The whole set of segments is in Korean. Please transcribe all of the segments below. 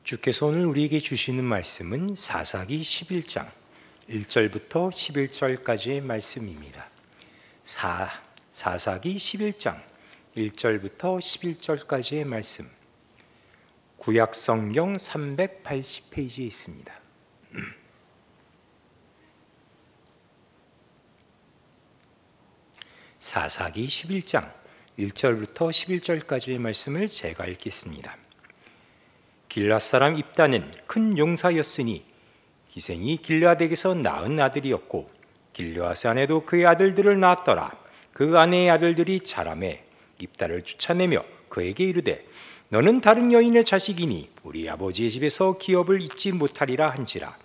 주께서 오늘 우리에게 주시는 말씀은 사사기 11장 1절부터 11절까지의 말씀입니다. 사사기 11장 1절부터 11절까지의 말씀, 구약성경 380페이지에 있습니다. 사사기 11장 1절부터 11절까지의 말씀을 제가 읽겠습니다. 길앗 사람 입다는 큰 용사였으니 기생이 길앗에게서 낳은 아들이었고 길앗 안에도 그의 아들들을 낳았더라. 그 아내의 아들들이 자라매 입다를 쫓아내며 그에게 이르되 너는 다른 여인의 자식이니 우리 아버지의 집에서 기업을 잊지 못하리라 한지라.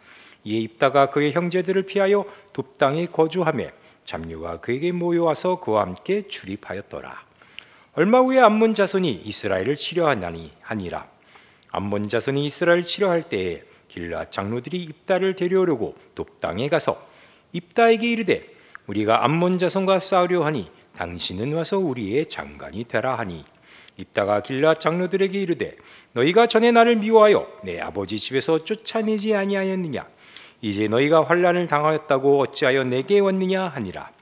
이에 입다가 그의 형제들을 피하여 돕당에 거주하며 잡류가 그에게 모여와서 그와 함께 출입하였더라. 얼마 후에 암몬 자손이 이스라엘을 치려하니라. 암몬 자손이 이스라엘을 치려할 때에 길앗 장로들이 입다를 데려오려고 돕당에 가서 입다에게 이르되 우리가 암몬 자손과 싸우려 하니 당신은 와서 우리의 장관이 되라 하니 입다가 길앗 장로들에게 이르되 너희가 전에 나를 미워하여 내 아버지 집에서 쫓아내지 아니하였느냐? 이제 너희가 환난을 당하였다고 어찌하여 내게 왔느냐 하니라.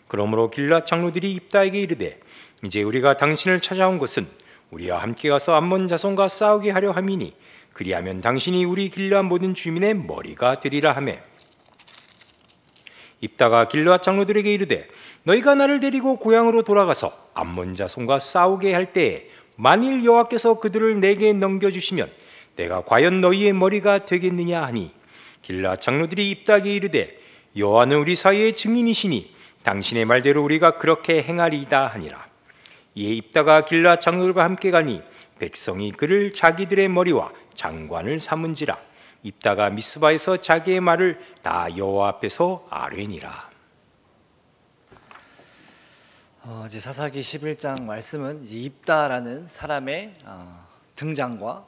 그러므로 길앗 장로들이 입다에게 이르되 이제 우리가 당신을 찾아온 것은 우리와 함께 가서 암몬 자손과 싸우게 하려 함이니 그리하면 당신이 우리 길앗 모든 주민의 머리가 되리라 하매 입다가 길앗 장로들에게 이르되 너희가 나를 데리고 고향으로 돌아가서 암몬 자손과 싸우게 할 때에 만일 여호와께서 그들을 내게 넘겨주시면 내가 과연 너희의 머리가 되겠느냐 하니 길앗 장로들이 입다에게 이르되 여호와는 우리 사이의 증인이시니 당신의 말대로 우리가 그렇게 행하리이다 하니라. 이에 입다가 길앗 장로들과 함께 가니 백성이 그를 자기들의 머리와 장관을 삼은지라. 입다가 미스바에서 자기의 말을 다 여호와 앞에서 아뢰니라. 이제 사사기 11장 말씀은 이제 입다라는 사람의 등장과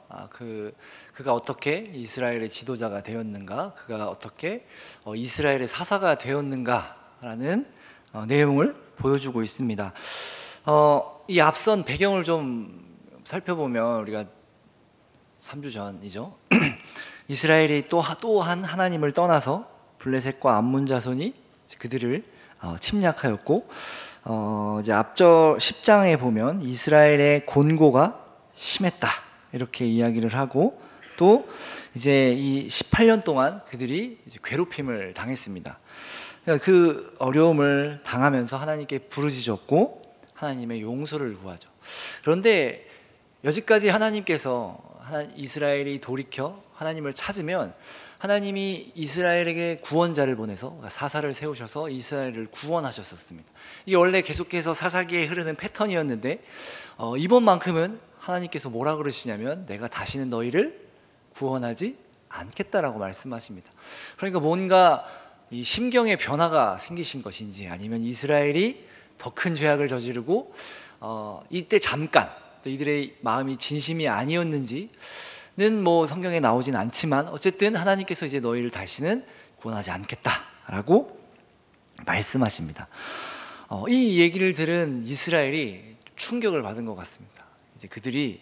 그가 어떻게 이스라엘의 지도자가 되었는가, 그가 어떻게 이스라엘의 사사가 되었는가라는 내용을 보여주고 있습니다. 이 앞선 배경을 좀 살펴보면 우리가 3주 전이죠. 이스라엘이 또한 하나님을 떠나서 블레셋과 암몬 자손이 그들을 침략하였고 이제 앞절 10장에 보면 이스라엘의 곤고가 심했다 이렇게 이야기를 하고 또 이제 이 18년 동안 그들이 이제 괴롭힘을 당했습니다. 그 어려움을 당하면서 하나님께 부르짖었고 하나님의 용서를 구하죠. 그런데 여지까지 하나님께서 이스라엘이 돌이켜 하나님을 찾으면 하나님이 이스라엘에게 구원자를 보내서 사사를 세우셔서 이스라엘을 구원하셨었습니다. 이게 원래 계속해서 사사기에 흐르는 패턴이었는데 이번만큼은 하나님께서 뭐라 그러시냐면 내가 다시는 너희를 구원하지 않겠다라고 말씀하십니다. 그러니까 뭔가 이 심경의 변화가 생기신 것인지 아니면 이스라엘이 더 큰 죄악을 저지르고 이때 잠깐 또 이들의 마음이 진심이 아니었는지는 뭐 성경에 나오진 않지만 어쨌든 하나님께서 이제 너희를 다시는 구원하지 않겠다라고 말씀하십니다. 이 얘기를 들은 이스라엘이 충격을 받은 것 같습니다. 이제 그들이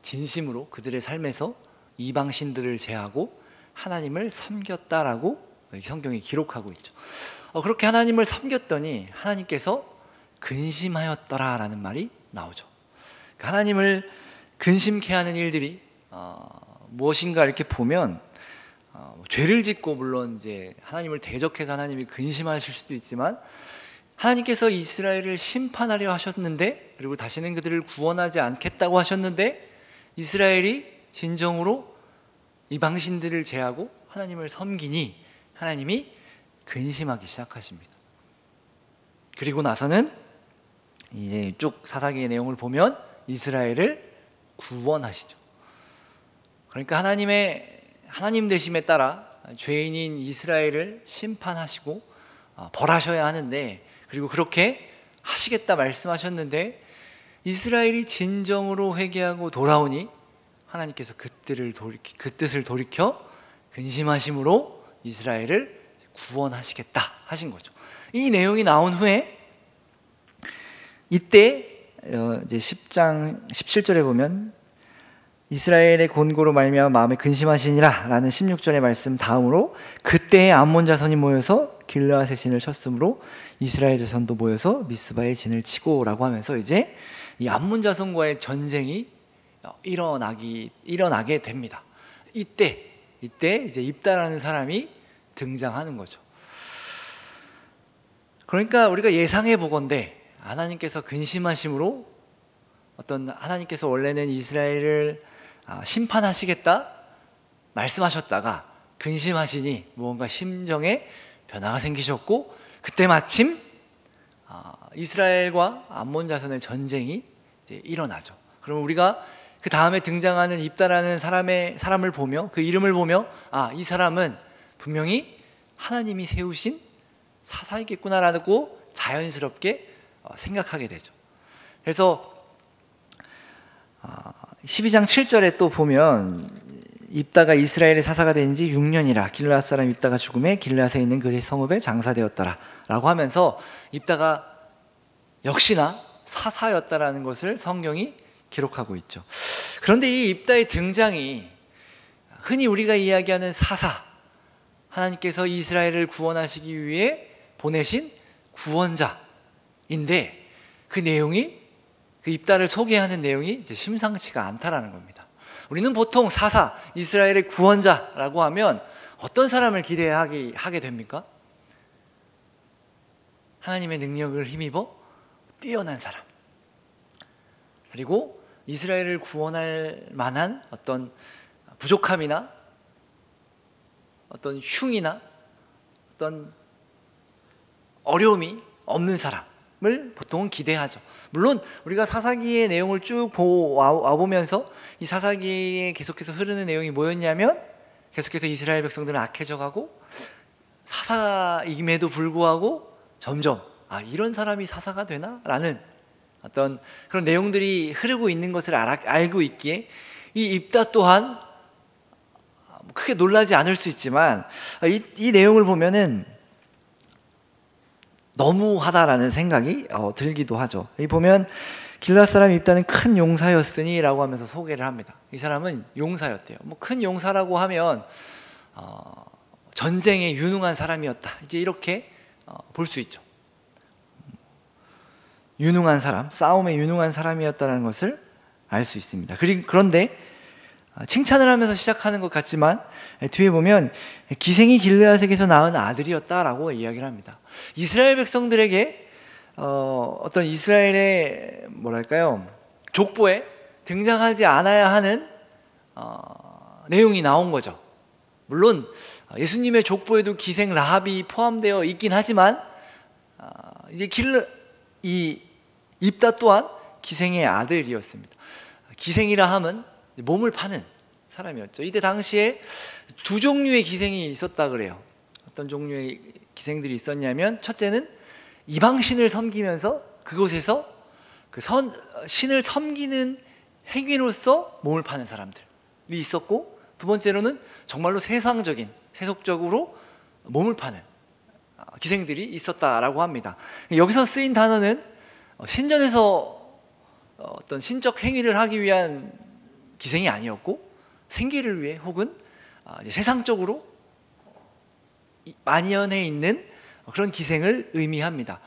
진심으로 그들의 삶에서 이방 신들을 제하고 하나님을 섬겼다라고 성경이 기록하고 있죠. 그렇게 하나님을 섬겼더니 하나님께서 근심하였더라라는 말이 나오죠. 하나님을 근심케 하는 일들이 무엇인가 이렇게 보면 죄를 짓고 물론 이제 하나님을 대적해서 하나님이 근심하실 수도 있지만 하나님께서 이스라엘을 심판하려 하셨는데 그리고 다시는 그들을 구원하지 않겠다고 하셨는데 이스라엘이 진정으로 이방신들을 제하고 하나님을 섬기니 하나님이 근심하기 시작하십니다. 그리고 나서는 이제 쭉 사사기의 내용을 보면 이스라엘을 구원하시죠. 그러니까 하나님 되심에 따라 죄인인 이스라엘을 심판하시고 벌하셔야 하는데 그리고 그렇게 하시겠다 말씀하셨는데 이스라엘이 진정으로 회개하고 돌아오니 하나님께서 그 뜻을 돌이켜 근심하심으로 이스라엘을 구원하시겠다 하신 거죠. 이 내용이 나온 후에 이때 이제 10장 17절에 보면 이스라엘의 곤고로 말미암아 마음에 근심하시니라 라는 16절의 말씀 다음으로 그때의 암몬 자손이 모여서 길르앗의 진을 쳤으므로 이스라엘 자손도 모여서 미스바의 진을 치고 라고 하면서 이제 이 암몬 자손과의 전쟁이 일어나게 됩니다. 이때 이제 입다라는 사람이 등장하는 거죠. 그러니까 우리가 예상해 보건대 하나님께서 근심하심으로 하나님께서 원래는 이스라엘을 심판하시겠다 말씀하셨다가 근심하시니 무언가 심정에 변화가 생기셨고 그때 마침 이스라엘과 암몬 자손의 전쟁이 이제 일어나죠. 그럼 우리가 그 다음에 등장하는 입다라는 사람을 보며 그 이름을 보며 이 사람은 분명히 하나님이 세우신 사사이겠구나라고 자연스럽게 생각하게 되죠. 그래서 12장 7절에 또 보면 입다가 이스라엘의 사사가 된 지 6년이라 길르앗 사람 입다가 죽음에 길르앗에 있는 그의 성읍에 장사되었더라 라고 하면서 입다가 역시나 사사였다라는 것을 성경이 기록하고 있죠. 그런데 이 입다의 등장이 흔히 우리가 이야기하는 사사, 하나님께서 이스라엘을 구원하시기 위해 보내신 구원자인데 그 내용이 그 입다를 소개하는 내용이 이제 심상치가 않다라는 겁니다. 우리는 보통 사사, 이스라엘의 구원자라고 하면 어떤 사람을 기대하게 됩니까? 하나님의 능력을 힘입어 뛰어난 사람, 그리고 이스라엘을 구원할 만한 어떤 부족함이나 어떤 흉이나 어떤 어려움이 없는 사람을 보통은 기대하죠. 물론 우리가 사사기의 내용을 쭉 와보면서 이 사사기에 계속해서 흐르는 내용이 뭐였냐면 계속해서 이스라엘 백성들은 악해져 가고 사사임에도 불구하고 점점 이런 사람이 사사가 되나? 라는 어떤 그런 내용들이 흐르고 있는 것을 알고 있기에 이 입다 또한 크게 놀라지 않을 수 있지만 이 내용을 보면은 너무하다라는 생각이 들기도 하죠. 이 보면 길르앗 사람 입다는 큰 용사였으니 라고 하면서 소개를 합니다. 이 사람은 용사였대요. 큰 용사라고 하면 전쟁에 유능한 사람이었다, 이제 이렇게 볼 수 있죠. 유능한 사람, 싸움에 유능한 사람이었다는 것을 알 수 있습니다. 그런데 칭찬을 하면서 시작하는 것 같지만 뒤에 보면 기생이 길르앗에게서 낳은 아들이었다라고 이야기를 합니다. 이스라엘 백성들에게 어떤 이스라엘의 족보에 등장하지 않아야 하는 내용이 나온 거죠. 물론 예수님의 족보에도 기생 라합이 포함되어 있긴 하지만 이제 이 입다 또한 기생의 아들이었습니다. 기생이라 함은 몸을 파는 사람이었죠. 이때 당시에 두 종류의 기생이 있었다 그래요. 어떤 종류의 기생들이 있었냐면 첫째는 이방신을 섬기면서 그곳에서 그 신을 섬기는 행위로서 몸을 파는 사람들이 있었고, 두 번째로는 정말로 세속적으로 몸을 파는 기생들이 있었다라고 합니다. 여기서 쓰인 단어는 신전에서 어떤 신적 행위를 하기 위한 기생이 아니었고 생계를 위해 혹은 세상적으로 만연해 있는 그런 기생을 의미합니다.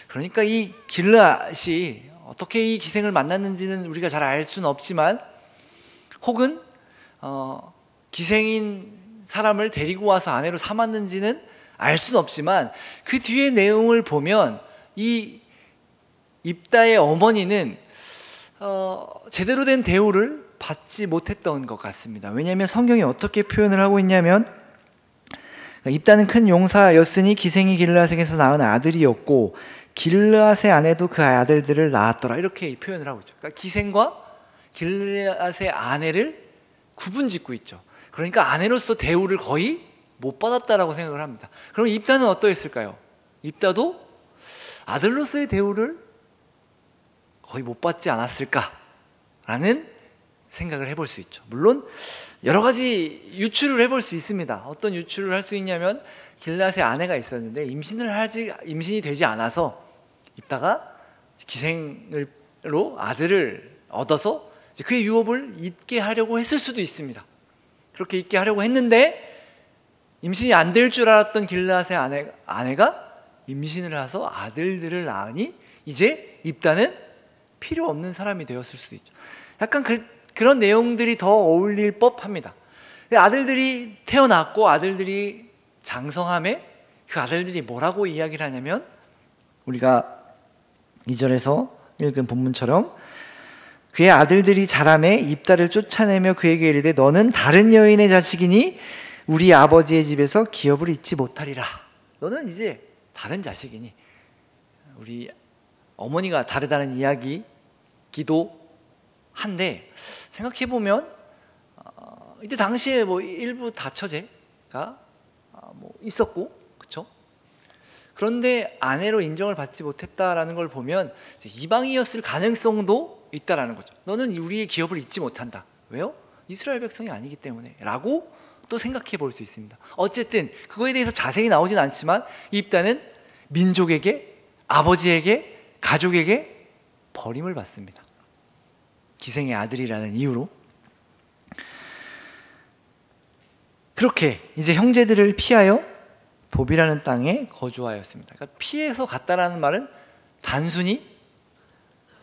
그러니까 이 길르앗이 어떻게 이 기생을 만났는지는 우리가 잘 알 수는 없지만, 혹은 기생인 사람을 데리고 와서 아내로 삼았는지는 알 수는 없지만, 그 뒤의 내용을 보면 이 입다의 어머니는 제대로 된 대우를 받지 못했던 것 같습니다. 왜냐하면 성경이 어떻게 표현을 하고 있냐면, 입다는 큰 용사였으니 기생이 길르앗에게서 낳은 아들이었고 길르앗의 아내도 그 아들들을 낳았더라, 이렇게 표현을 하고 있죠. 그러니까 기생과 길르앗의 아내를 구분짓고 있죠. 그러니까 아내로서 대우를 거의 못 받았다라고 생각을 합니다. 그럼 입다는 어떠했을까요? 입다도 아들로서의 대우를 거의 못 받지 않았을까라는 생각을 해볼 수 있죠. 물론 여러 가지 유추를 해볼 수 있습니다. 어떤 유추를 할 수 있냐면, 길르앗의 아내가 있었는데 임신이 되지 않아서 입다가 기생으로 아들을 얻어서 이제 그의 유업을 잇게 하려고 했을 수도 있습니다. 그렇게 잇게 하려고 했는데 임신이 안 될 줄 알았던 길르앗의 아내가 임신을 해서 아들들을 낳으니 이제 입다는 필요 없는 사람이 되었을 수도 있죠. 약간 그런 내용들이 더 어울릴 법합니다. 아들들이 태어났고 아들들이 장성함에 그 아들들이 뭐라고 이야기를 하냐면 우리가 2절에서 읽은 본문처럼 그의 아들들이 자라매 입다를 쫓아내며 그에게 이르되 너는 다른 여인의 자식이니 우리 아버지의 집에서 기업을 잊지 못하리라. 너는 이제 다른 자식이니, 우리 어머니가 다르다는 이야기기도 한데 생각해보면 이때 당시에 뭐 일부 다처제가 뭐 있었고, 그렇죠? 그런데 아내로 인정을 받지 못했다라는 걸 보면 이제 이방이었을 가능성도 있다라는 거죠. 너는 우리의 기업을 잊지 못한다. 왜요? 이스라엘 백성이 아니기 때문에 라고 또 생각해 볼 수 있습니다. 어쨌든 그거에 대해서 자세히 나오진 않지만 입다는 민족에게, 아버지에게, 가족에게 버림을 받습니다. 기생의 아들이라는 이유로. 그렇게 이제 형제들을 피하여 도비라는 땅에 거주하였습니다. 그러니까 피해서 갔다라는 말은 단순히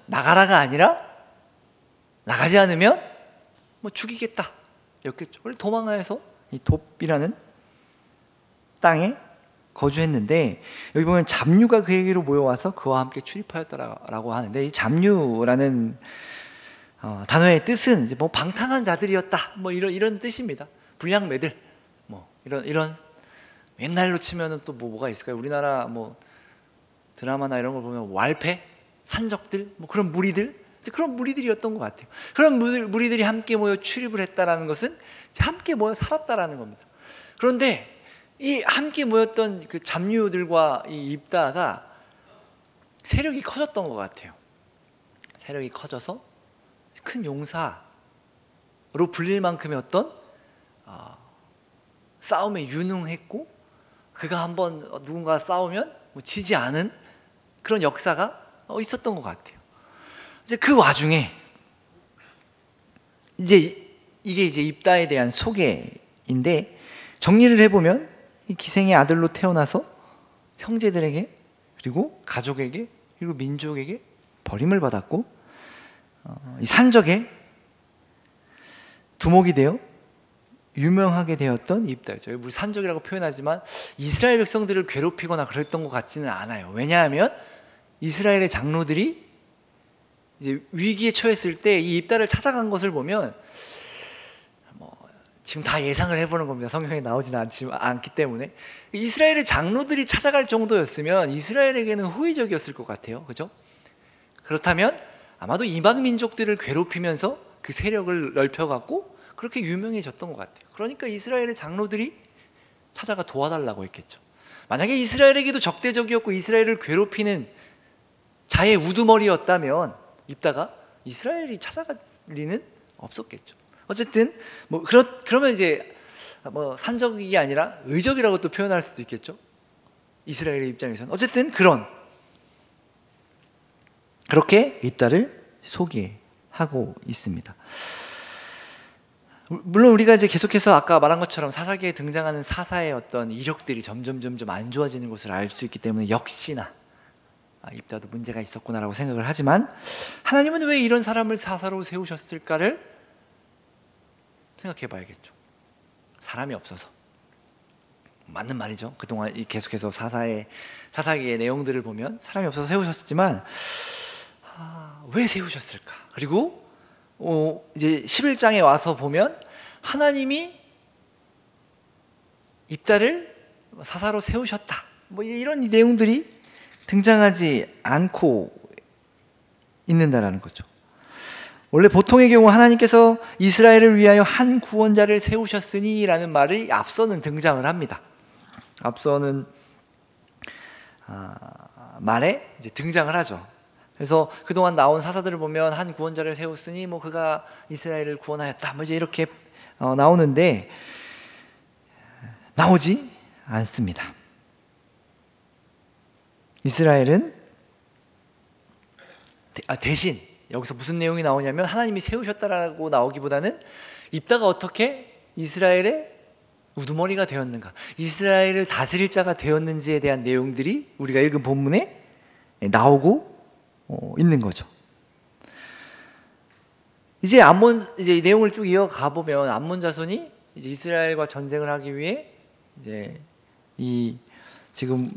나가라가 아니라 나가지 않으면 뭐 죽이겠다 였겠죠. 원래 도망가서 이 돕이라는 땅에 거주했는데 여기 보면 잡류가 그에게로 모여와서 그와 함께 출입하였다라고 하는데 이 잡류라는 단어의 뜻은 이제 뭐 방탕한 자들이었다 뭐 이런 뜻입니다. 불량매들 뭐 이런 옛날로 치면은 또 뭐가 있을까요? 우리나라 뭐 드라마나 이런 걸 보면 왈패, 산적들 뭐 그런 무리들, 그런 무리들이었던 것 같아요. 그런 무리들이 함께 모여 출입을 했다라는 것은 함께 모여 살았다라는 겁니다. 그런데 이 함께 모였던 그 잡류들과 이 입다가 세력이 커졌던 것 같아요. 세력이 커져서 큰 용사로 불릴 만큼의 어떤 싸움에 유능했고, 그가 한번 누군가 싸우면 뭐 지지 않은 그런 역사가 있었던 것 같아요. 이제 그 와중에 이게 이제 입다에 대한 소개인데 정리를 해보면 이 기생의 아들로 태어나서 형제들에게 그리고 가족에게 그리고 민족에게 버림을 받았고 이 산적의 두목이 되어 유명하게 되었던 입다죠. 우리 산적이라고 표현하지만 이스라엘 백성들을 괴롭히거나 그랬던 것 같지는 않아요. 왜냐하면 이스라엘의 장로들이 이제 위기에 처했을 때 이 입다를 찾아간 것을 보면 뭐 지금 다 예상을 해보는 겁니다. 성경에 나오지는 않기 때문에 이스라엘의 장로들이 찾아갈 정도였으면 이스라엘에게는 호의적이었을 것 같아요. 그죠? 그렇다면 아마도 이방 민족들을 괴롭히면서 그 세력을 넓혀갖고 그렇게 유명해졌던 것 같아요. 그러니까 이스라엘의 장로들이 찾아가 도와달라고 했겠죠. 만약에 이스라엘에게도 적대적이었고 이스라엘을 괴롭히는 자의 우두머리였다면 입다가 이스라엘이 찾아갈 리는 없었겠죠. 어쨌든 뭐 그러면 이제 뭐 산적이 아니라 의적이라고 또 표현할 수도 있겠죠. 이스라엘의 입장에서는 어쨌든 그렇게 입다를 소개하고 있습니다. 물론 우리가 이제 계속해서 아까 말한 것처럼 사사기에 등장하는 사사의 어떤 이력들이 점점 안 좋아지는 것을 알 수 있기 때문에 역시나 입다도 문제가 있었구나라고 생각을 하지만 하나님은 왜 이런 사람을 사사로 세우셨을까를 생각해 봐야겠죠. 사람이 없어서. 맞는 말이죠. 그동안 계속해서 사사기의 내용들을 보면 사람이 없어서 세우셨지만 왜 세우셨을까? 그리고 이제 11장에 와서 보면 하나님이 입다를 사사로 세우셨다. 뭐 이런 내용들이 등장하지 않고 있는다라는 거죠. 원래 보통의 경우 하나님께서 이스라엘을 위하여 한 구원자를 세우셨으니 라는 말이 앞서는 등장을 합니다. 앞서는 말에 이제 등장을 하죠. 그래서 그동안 나온 사사들을 보면 한 구원자를 세웠으니 뭐 그가 이스라엘을 구원하였다 뭐 이제 이렇게 나오는데 나오지 않습니다. 이스라엘은 대신 여기서 무슨 내용이 나오냐면 하나님이 세우셨다라고 나오기보다는 입다가 어떻게 이스라엘의 우두머리가 되었는가, 이스라엘을 다스릴 자가 되었는지에 대한 내용들이 우리가 읽은 본문에 나오고 있는 거죠. 이제 이제 내용을 쭉 이어가 보면 암몬 자손이 이제 이스라엘과 전쟁을 하기 위해 이제 이 지금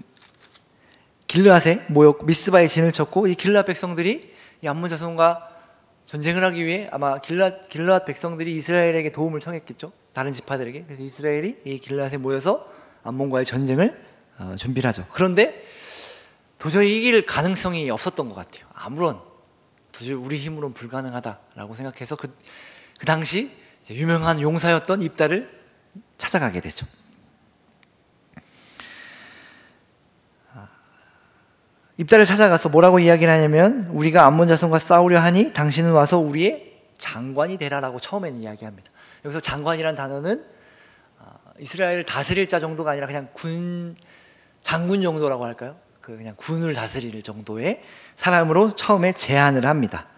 길르앗에 모였고 미스바에 진을 쳤고, 이 길르앗 백성들이 이 암몬 자손과 전쟁을 하기 위해 아마 길르앗 백성들이 이스라엘에게 도움을 청했겠죠. 다른 지파들에게. 그래서 이스라엘이 이 길르앗에 모여서 암몬과의 전쟁을 준비를 하죠. 그런데 도저히 이길 가능성이 없었던 것 같아요. 아무런 도저히 우리 힘으로는 불가능하다라고 생각해서 그 당시 이제 유명한 용사였던 입다를 찾아가게 되죠. 입다를 찾아가서 뭐라고 이야기를 하냐면, 우리가 암몬 자손과 싸우려 하니 당신은 와서 우리의 장관이 되라라고 처음에는 이야기합니다. 여기서 장관이란 단어는 이스라엘을 다스릴 자 정도가 아니라 그냥 장군 정도라고 할까요? 그냥 군을 다스릴 정도의 사람으로 처음에 제안을 합니다.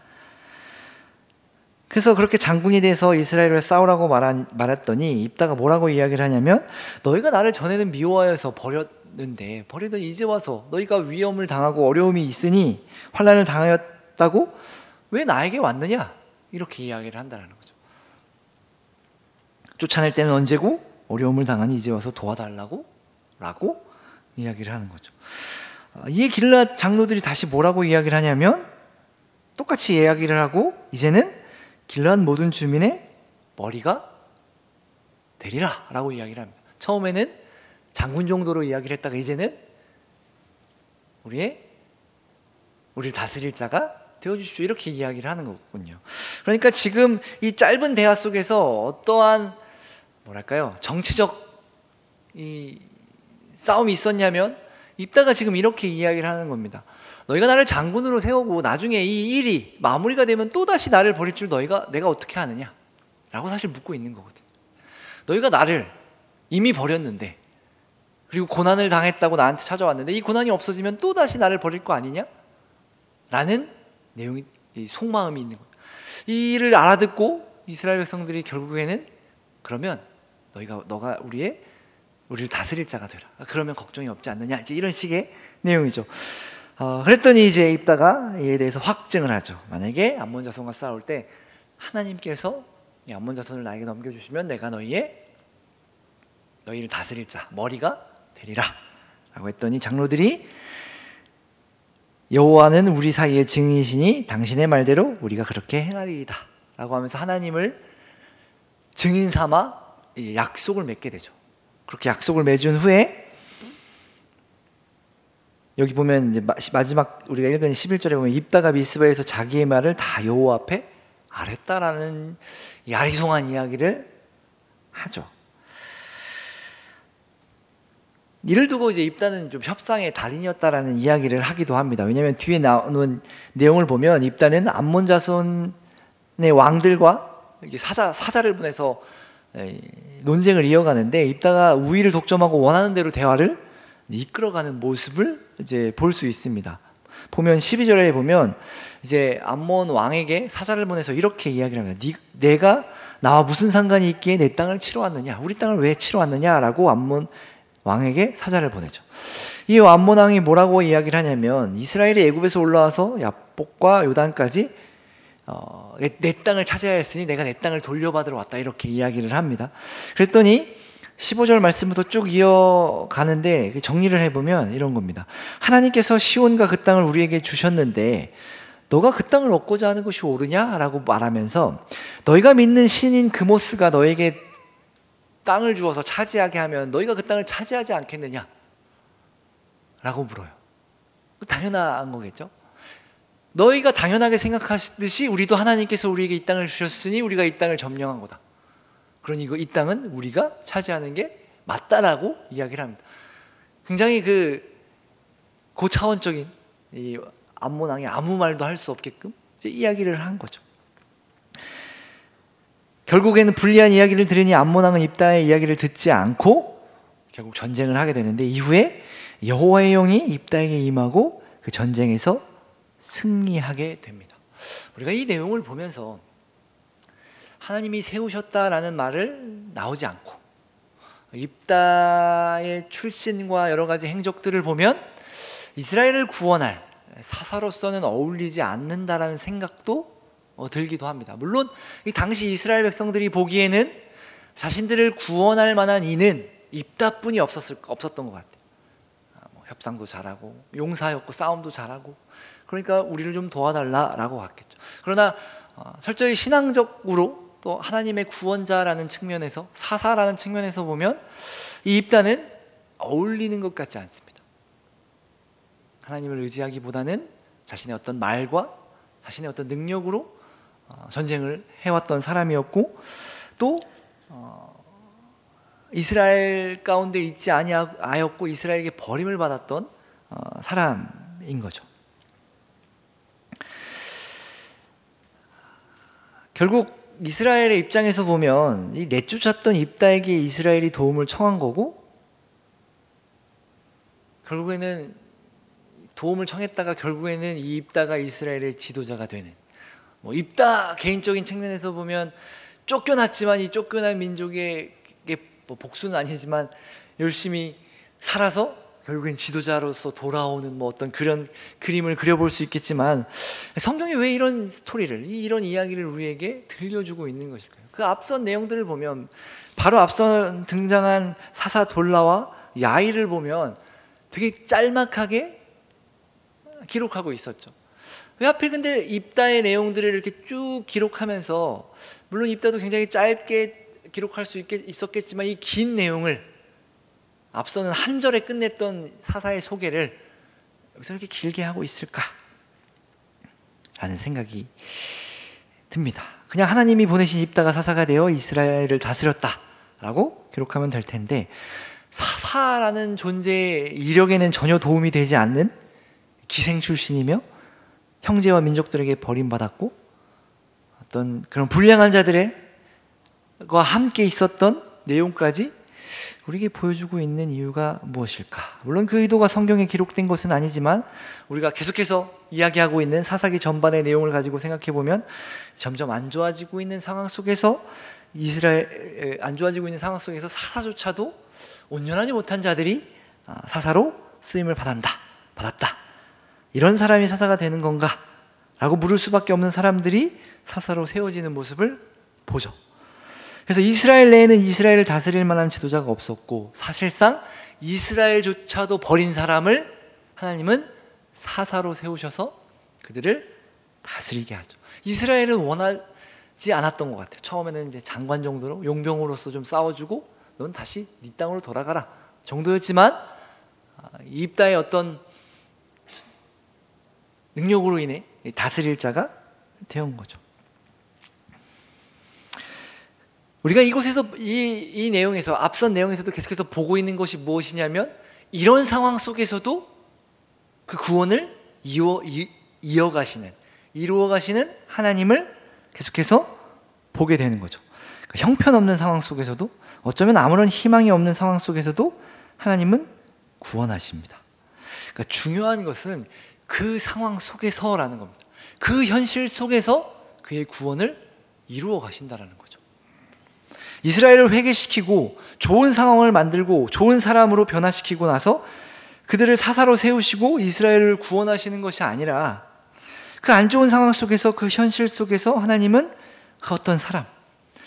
그래서 그렇게 장군이 돼서 이스라엘을 싸우라고 말했더니 입다가 뭐라고 이야기를 하냐면, 너희가 나를 전에는 미워하여서 버리더니 이제 와서 너희가 위험을 당하고 어려움이 있으니 환난을 당하였다고 왜 나에게 왔느냐, 이렇게 이야기를 한다는 거죠. 쫓아낼 때는 언제고 어려움을 당하니 이제 와서 도와달라고 라고 이야기를 하는 거죠. 이에 길르앗 장로들이 다시 뭐라고 이야기를 하냐면, 똑같이 이야기를 하고 이제는 길르앗 모든 주민의 머리가 되리라 라고 이야기를 합니다. 처음에는 장군 정도로 이야기를 했다가 이제는 우리를 다스릴 자가 되어주십시오, 이렇게 이야기를 하는 거군요. 그러니까 지금 이 짧은 대화 속에서 어떠한 정치적 이 싸움이 있었냐면, 입다가 지금 이렇게 이야기를 하는 겁니다. 너희가 나를 장군으로 세우고 나중에 이 일이 마무리가 되면 또다시 나를 버릴 줄 내가 어떻게 아느냐 라고 사실 묻고 있는 거거든요. 너희가 나를 이미 버렸는데, 그리고 고난을 당했다고 나한테 찾아왔는데 이 고난이 없어지면 또다시 나를 버릴 거 아니냐? 라는 내용이, 속마음이 있는 거예요. 이 일을 알아듣고 이스라엘 백성들이 결국에는 그러면 너가 우리를 다스릴 자가 되라. 그러면 걱정이 없지 않느냐. 이제 이런 식의 내용이죠. 그랬더니 이제 입다가 이에 대해서 확증을 하죠. 만약에 암몬 자손과 싸울 때 하나님께서 이 암몬 자손을 나에게 넘겨주시면 내가 너희를 다스릴 자, 머리가 되리라 라고 했더니 장로들이, 여호와는 우리 사이의 증인이시니 당신의 말대로 우리가 그렇게 행하리이다 라고 하면서 하나님을 증인 삼아 약속을 맺게 되죠. 그렇게 약속을 맺은 후에 여기 보면 이제 마지막 우리가 읽은 11절에 보면 입다가 미스바에서 자기의 말을 다 여호와 앞에 아랬다라는 이 아리송한 이야기를 하죠. 이를 두고 이제 입다는 좀 협상의 달인이었다라는 이야기를 하기도 합니다. 왜냐하면 뒤에 나오는 내용을 보면 입다는 암몬 자손의 왕들과 사자를 보내서 논쟁을 이어가는데, 입다가 우위를 독점하고 원하는 대로 대화를 이끌어가는 모습을 이제 볼 수 있습니다. 보면 12절에 보면 이제 암몬 왕에게 사자를 보내서 이렇게 이야기를 합니다. 내가 나와 무슨 상관이 있기에 내 땅을 치러 왔느냐, 우리 땅을 왜 치러 왔느냐라고 암몬 왕에게 사자를 보내죠. 이 암몬 왕이 뭐라고 이야기를 하냐면, 이스라엘이 애굽에서 올라와서 야복과 요단까지 내 땅을 차지해야 했으니 내가 내 땅을 돌려받으러 왔다, 이렇게 이야기를 합니다. 그랬더니 15절 말씀부터 쭉 이어가는데 정리를 해보면 이런 겁니다. 하나님께서 시온과 그 땅을 우리에게 주셨는데 너가 그 땅을 얻고자 하는 것이 옳으냐? 라고 말하면서, 너희가 믿는 신인 그모스가 너에게 땅을 주어서 차지하게 하면 너희가 그 땅을 차지하지 않겠느냐? 라고 물어요. 당연한 거겠죠? 너희가 당연하게 생각하시듯이 우리도 하나님께서 우리에게 이 땅을 주셨으니 우리가 이 땅을 점령한 거다. 그러니 이 땅은 우리가 차지하는 게 맞다라고 이야기를 합니다. 굉장히 고차원적인 이 암몬 왕이 아무 말도 할 수 없게끔 이제 이야기를 한 거죠. 결국에는 불리한 이야기를 들으니 암몬 왕은 입다의 이야기를 듣지 않고 결국 전쟁을 하게 되는데, 이후에 여호와의 영이 입다에게 임하고 그 전쟁에서 승리하게 됩니다. 우리가 이 내용을 보면서 하나님이 세우셨다라는 말을 나오지 않고 입다의 출신과 여러 가지 행적들을 보면 이스라엘을 구원할 사사로서는 어울리지 않는다라는 생각도 들기도 합니다. 물론 이 당시 이스라엘 백성들이 보기에는 자신들을 구원할 만한 이는 입다뿐이 없었던 것 같아요. 협상도 잘하고 용사였고 싸움도 잘하고, 그러니까 우리를 좀 도와달라라고 했겠죠. 그러나 철저히 신앙적으로 또 하나님의 구원자라는 측면에서, 사사라는 측면에서 보면 이 입다는 어울리는 것 같지 않습니다. 하나님을 의지하기보다는 자신의 어떤 말과 자신의 어떤 능력으로 전쟁을 해왔던 사람이었고, 또 이스라엘 가운데 있지 아니하였고 이스라엘에게 버림을 받았던 사람인 거죠. 결국 이스라엘의 입장에서 보면 이 내쫓았던 입다에게 이스라엘이 도움을 청한 거고, 결국에는 도움을 청했다가 결국에는 이 입다가 이스라엘의 지도자가 되는, 입다 개인적인 측면에서 보면 쫓겨났지만 이 쫓겨난 민족에게 복수는 아니지만 열심히 살아서 결국엔 지도자로서 돌아오는 어떤 그런 그림을 그려볼 수 있겠지만, 성경이 왜 이런 스토리를, 이런 이야기를 우리에게 들려주고 있는 것일까요? 그 앞선 내용들을 보면, 바로 앞선 등장한 사사 돌라와 야일을 보면 되게 짤막하게 기록하고 있었죠. 왜 하필 근데 입다의 내용들을 이렇게 쭉 기록하면서, 물론 입다도 굉장히 짧게 기록할 수 있었겠지만 이 긴 내용을, 앞서는 한 절에 끝냈던 사사의 소개를 여기서 이렇게 길게 하고 있을까? 라는 생각이 듭니다. 그냥 하나님이 보내신 입다가 사사가 되어 이스라엘을 다스렸다 라고 기록하면 될 텐데, 사사라는 존재의 이력에는 전혀 도움이 되지 않는 기생 출신이며 형제와 민족들에게 버림받았고 어떤 그런 불량한 자들과 함께 있었던 내용까지 우리에게 보여주고 있는 이유가 무엇일까? 물론 그 의도가 성경에 기록된 것은 아니지만 우리가 계속해서 이야기하고 있는 사사기 전반의 내용을 가지고 생각해 보면, 점점 안 좋아지고 있는 상황 속에서 사사조차도 온전하지 못한 자들이 사사로 쓰임을 받았다. 이런 사람이 사사가 되는 건가? 라고 물을 수밖에 없는 사람들이 사사로 세워지는 모습을 보죠. 그래서 이스라엘 내에는 이스라엘을 다스릴 만한 지도자가 없었고, 사실상 이스라엘조차도 버린 사람을 하나님은 사사로 세우셔서 그들을 다스리게 하죠. 이스라엘은 원하지 않았던 것 같아요. 처음에는 이제 장관 정도로 용병으로서 좀 싸워주고 넌 다시 네 땅으로 돌아가라 정도였지만, 입다의 어떤 능력으로 인해 다스릴 자가 되온 거죠. 우리가 이곳에서 이 내용에서, 앞선 내용에서도 계속해서 보고 있는 것이 무엇이냐면, 이런 상황 속에서도 그 구원을 이루어가시는 하나님을 계속해서 보게 되는 거죠. 그러니까 형편없는 상황 속에서도, 어쩌면 아무런 희망이 없는 상황 속에서도 하나님은 구원하십니다. 그러니까 중요한 것은 그 상황 속에서라는 겁니다. 그 현실 속에서 그의 구원을 이루어 가신다라는 거죠. 이스라엘을 회개시키고 좋은 상황을 만들고 좋은 사람으로 변화시키고 나서 그들을 사사로 세우시고 이스라엘을 구원하시는 것이 아니라, 그 안 좋은 상황 속에서, 그 현실 속에서 하나님은 그 어떤 사람,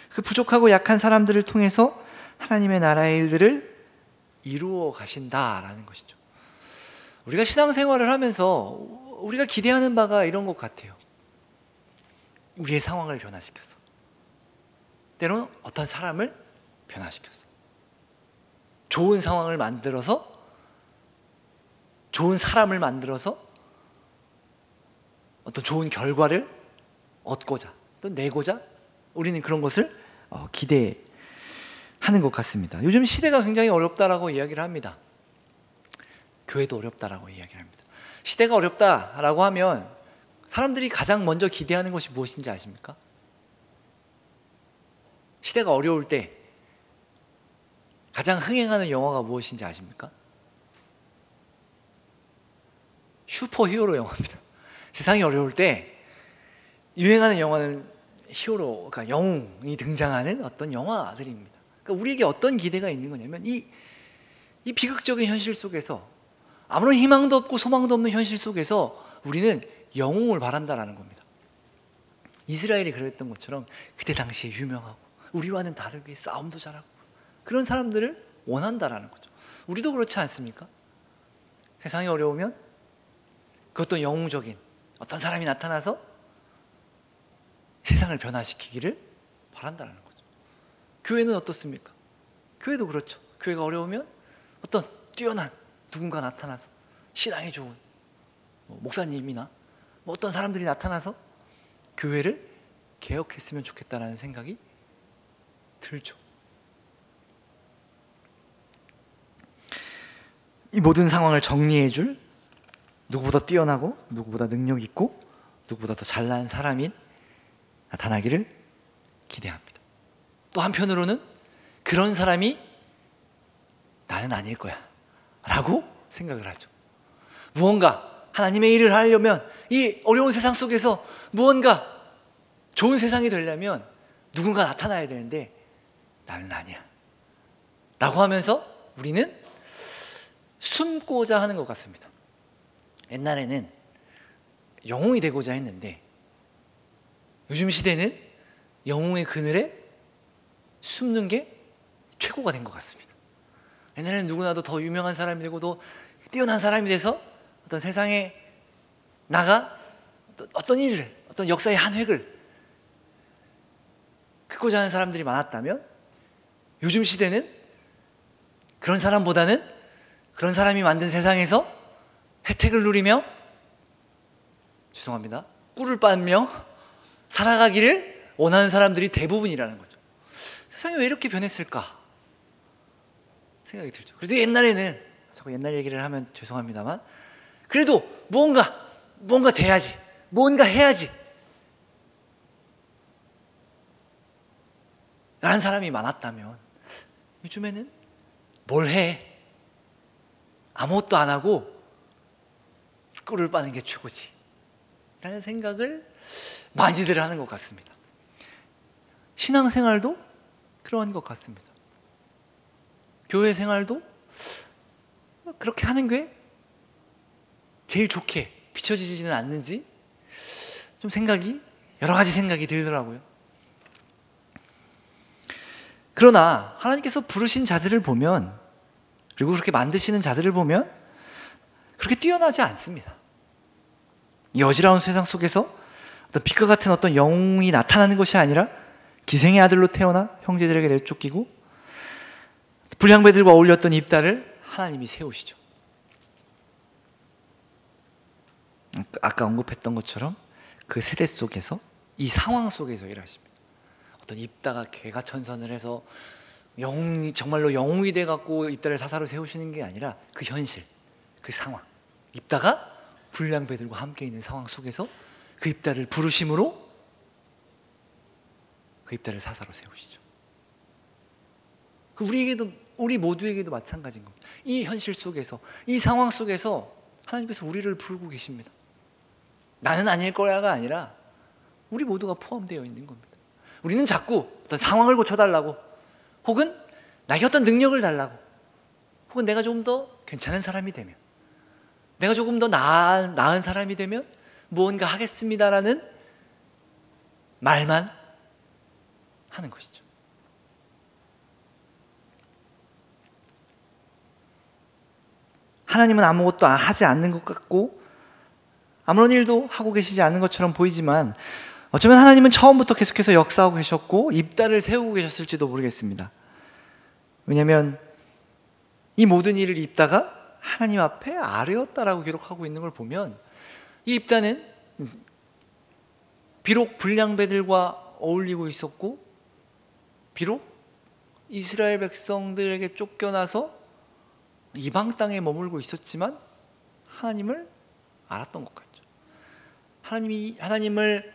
그 부족하고 약한 사람들을 통해서 하나님의 나라의 일들을 이루어 가신다라는 것이죠. 우리가 신앙생활을 하면서 우리가 기대하는 바가 이런 것 같아요. 우리의 상황을 변화시켜서, 때로는 어떤 사람을 변화시켜서, 좋은 상황을 만들어서, 좋은 사람을 만들어서 어떤 좋은 결과를 얻고자, 또 내고자 우리는 그런 것을 기대하는 것 같습니다. 요즘 시대가 굉장히 어렵다라고 이야기를 합니다. 교회도 어렵다라고 이야기를 합니다. 시대가 어렵다라고 하면 사람들이 가장 먼저 기대하는 것이 무엇인지 아십니까? 시대가 어려울 때 가장 흥행하는 영화가 무엇인지 아십니까? 슈퍼히어로 영화입니다. 세상이 어려울 때 유행하는 영화는 히어로, 그러니까 영웅이 등장하는 어떤 영화들입니다. 그러니까 우리에게 어떤 기대가 있는 거냐면 이 비극적인 현실 속에서, 아무런 희망도 없고 소망도 없는 현실 속에서 우리는 영웅을 바란다라는 겁니다. 이스라엘이 그랬던 것처럼 그때 당시에 유명하고 우리와는 다르게 싸움도 잘하고 그런 사람들을 원한다라는 거죠. 우리도 그렇지 않습니까? 세상이 어려우면 그 어떤 영웅적인 어떤 사람이 나타나서 세상을 변화시키기를 바란다는 거죠. 교회는 어떻습니까? 교회도 그렇죠. 교회가 어려우면 어떤 뛰어난 누군가 나타나서, 신앙이 좋은 목사님이나 어떤 사람들이 나타나서 교회를 개혁했으면 좋겠다는 생각이 들죠. 이 모든 상황을 정리해줄 누구보다 뛰어나고 누구보다 능력 있고 누구보다 더 잘난 사람이 나타나기를 기대합니다. 또 한편으로는 그런 사람이 나는 아닐 거야 라고 생각을 하죠. 무언가 하나님의 일을 하려면, 이 어려운 세상 속에서 무언가 좋은 세상이 되려면 누군가 나타나야 되는데 나는 아니야 라고 하면서 우리는 숨고자 하는 것 같습니다. 옛날에는 영웅이 되고자 했는데 요즘 시대는 영웅의 그늘에 숨는 게 최고가 된 것 같습니다. 옛날에는 누구나도 더 유명한 사람이 되고 더 뛰어난 사람이 돼서 어떤 세상에 나가 어떤 일을, 어떤 역사의 한 획을 긋고자 하는 사람들이 많았다면, 요즘 시대는 그런 사람보다는 그런 사람이 만든 세상에서 혜택을 누리며, 죄송합니다, 꿀을 빨며 살아가기를 원하는 사람들이 대부분이라는 거죠. 세상이 왜 이렇게 변했을까 생각이 들죠. 그래도 옛날에는, 자꾸 옛날 얘기를 하면 죄송합니다만, 그래도 뭔가 돼야지, 뭔가 해야지 라는 사람이 많았다면, 요즘에는 뭘 해? 아무것도 안 하고 꿀을 빠는 게 최고지 라는 생각을 많이들 하는 것 같습니다. 신앙생활도 그러한 것 같습니다. 교회 생활도 그렇게 하는 게 제일 좋게 비춰지지는 않는지 좀 여러 가지 생각이 들더라고요. 그러나 하나님께서 부르신 자들을 보면, 그리고 그렇게 만드시는 자들을 보면 그렇게 뛰어나지 않습니다. 이 어지러운 세상 속에서 어떤 빛과 같은 어떤 영웅이 나타나는 것이 아니라 기생의 아들로 태어나 형제들에게 내쫓기고 불량배들과 어울렸던 입다를 하나님이 세우시죠. 아까 언급했던 것처럼 그 세대 속에서, 이 상황 속에서 일하십니다. 어떤 입다가 개가천선을 해서 정말로 영웅이 돼갖고 입다를 사사로 세우시는 게 아니라 그 현실, 그 상황, 입다가 불량배들과 함께 있는 상황 속에서 그 입다를 부르심으로 그 입다를 사사로 세우시죠. 우리 모두에게도 마찬가지인 겁니다. 이 현실 속에서, 이 상황 속에서 하나님께서 우리를 부르고 계십니다. 나는 아닐 거야가 아니라 우리 모두가 포함되어 있는 겁니다. 우리는 자꾸 어떤 상황을 고쳐달라고, 혹은 나에게 어떤 능력을 달라고, 혹은 내가 좀 더 괜찮은 사람이 되면, 내가 조금 더 나은 사람이 되면 무언가 하겠습니다라는 말만 하는 것이죠. 하나님은 아무것도 하지 않는 것 같고 아무런 일도 하고 계시지 않는 것처럼 보이지만, 어쩌면 하나님은 처음부터 계속해서 역사하고 계셨고 입다를 세우고 계셨을지도 모르겠습니다. 왜냐하면 이 모든 일을 입다가 하나님 앞에 아뢰었다라고 기록하고 있는 걸 보면, 이 입다는 비록 불량배들과 어울리고 있었고, 비록 이스라엘 백성들에게 쫓겨나서 이방 땅에 머물고 있었지만 하나님을 알았던 것 같죠. 하나님을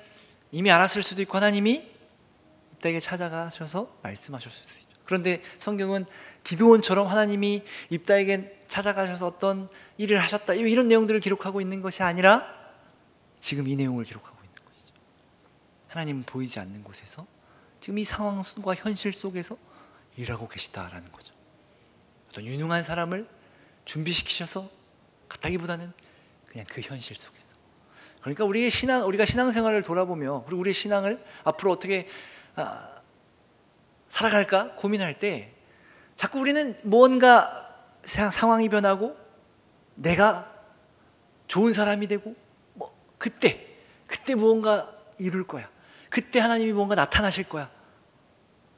이미 알았을 수도 있고, 하나님이 입다에게 찾아가셔서 말씀하실 수도 있죠. 그런데 성경은 기드온처럼 하나님이 입다에게 찾아가셔서 어떤 일을 하셨다, 이런 내용들을 기록하고 있는 것이 아니라 지금 이 내용을 기록하고 있는 것이죠. 하나님은 보이지 않는 곳에서 지금 이 상황과 현실 속에서 일하고 계시다라는 거죠. 어떤 유능한 사람을 준비시키셔서 갔다기보다는 그냥 그 현실 속에서. 그러니까 우리가 신앙생활을 돌아보며 그리고 우리의 신앙을 앞으로 어떻게 살아갈까 고민할 때 자꾸 우리는 뭔가 상황이 변하고 내가 좋은 사람이 되고 그때 무언가 이룰 거야. 그때 하나님이 뭔가 나타나실 거야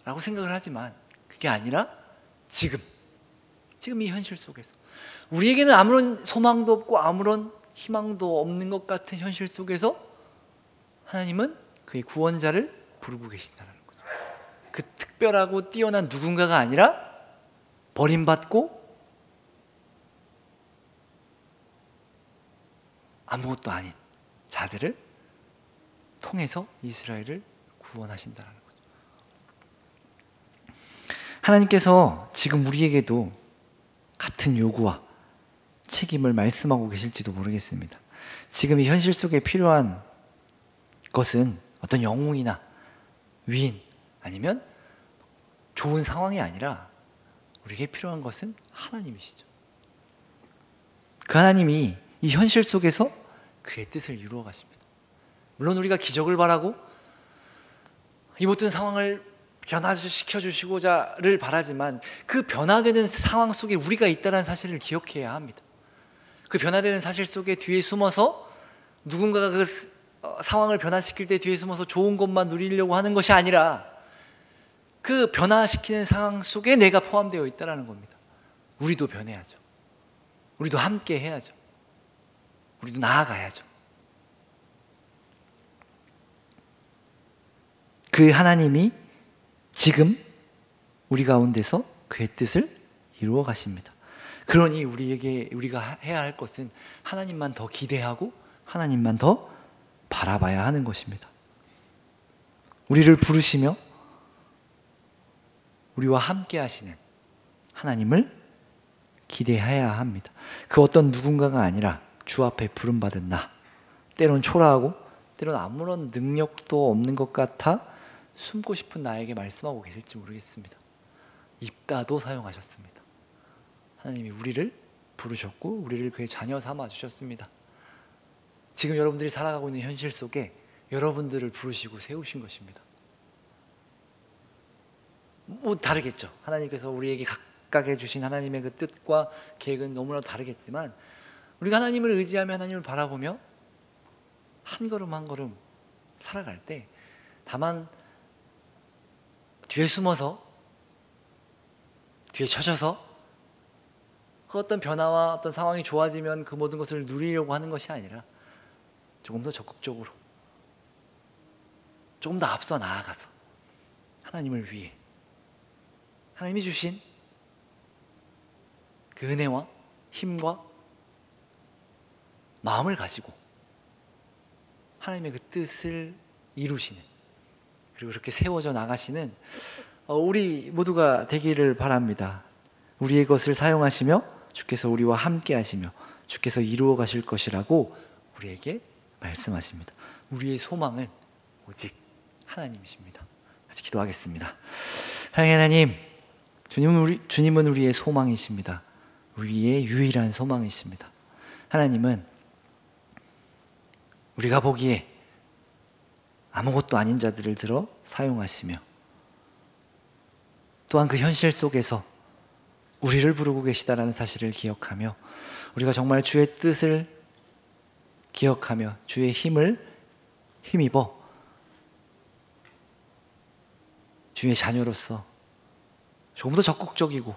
라고 생각을 하지만 그게 아니라 지금 이 현실 속에서 우리에게는 아무런 소망도 없고 아무런 희망도 없는 것 같은 현실 속에서 하나님은 그의 구원자를 부르고 계신다는 거죠. 그 특별하고 뛰어난 누군가가 아니라 버림받고 아무것도 아닌 자들을 통해서 이스라엘을 구원하신다는 거죠. 하나님께서 지금 우리에게도 같은 요구와 책임을 말씀하고 계실지도 모르겠습니다. 지금 이 현실 속에 필요한 것은 어떤 영웅이나 위인 아니면 좋은 상황이 아니라 우리에게 필요한 것은 하나님이시죠. 그 하나님이 이 현실 속에서 그의 뜻을 이루어 가십니다. 물론 우리가 기적을 바라고 이 모든 상황을 변화시켜 주시고자를 바라지만 그 변화되는 상황 속에 우리가 있다는 사실을 기억해야 합니다. 그 변화되는 사실 속에 뒤에 숨어서 누군가가 그 상황을 변화시킬 때 뒤에 숨어서 좋은 것만 누리려고 하는 것이 아니라 그 변화시키는 상황 속에 내가 포함되어 있다는 겁니다. 우리도 변해야죠. 우리도 함께 해야죠. 우리도 나아가야죠. 그 하나님이 지금 우리 가운데서 그의 뜻을 이루어 가십니다. 그러니 우리가 해야 할 것은 하나님만 더 기대하고 하나님만 더 바라봐야 하는 것입니다. 우리를 부르시며 우리와 함께 하시는 하나님을 기대해야 합니다. 그 어떤 누군가가 아니라 주 앞에 부름받은 나, 때론 초라하고 때론 아무런 능력도 없는 것 같아 숨고 싶은 나에게 말씀하고 계실지 모르겠습니다. 입다도 사용하셨습니다. 하나님이 우리를 부르셨고 우리를 그의 자녀 삼아 주셨습니다. 지금 여러분들이 살아가고 있는 현실 속에 여러분들을 부르시고 세우신 것입니다. 다르겠죠. 하나님께서 우리에게 각각해 주신 하나님의 그 뜻과 계획은 너무나 다르겠지만 우리가 하나님을 의지하며 하나님을 바라보며 한 걸음 한 걸음 살아갈 때 다만 뒤에 숨어서 뒤에 쳐져서 그 어떤 변화와 어떤 상황이 좋아지면 그 모든 것을 누리려고 하는 것이 아니라 조금 더 적극적으로 조금 더 앞서 나아가서 하나님을 위해 하나님이 주신 그 은혜와 힘과 마음을 가지고 하나님의 그 뜻을 이루시는 그리고 그렇게 세워져 나가시는 우리 모두가 되기를 바랍니다. 우리의 것을 사용하시며 주께서 우리와 함께 하시며 주께서 이루어 가실 것이라고 우리에게 말씀하십니다. 우리의 소망은 오직 하나님이십니다. 같이 기도하겠습니다. 사랑의 하나님, 주님은 우리의 소망이십니다. 우리의 유일한 소망이십니다. 하나님은 우리가 보기에 아무것도 아닌 자들을 들어 사용하시며 또한 그 현실 속에서 우리를 부르고 계시다라는 사실을 기억하며 우리가 정말 주의 뜻을 기억하며 주의 힘을 힘입어 주의 자녀로서 조금 더 적극적이고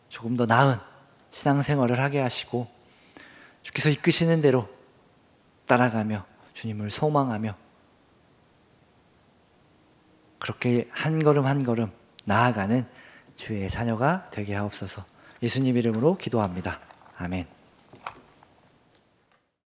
조금 더 나은 신앙생활을 하게 하시고 주께서 이끄시는 대로 따라가며 주님을 소망하며 그렇게 한 걸음 한 걸음 나아가는 주의 자녀가 되게 하옵소서. 예수님 이름으로 기도합니다. 아멘.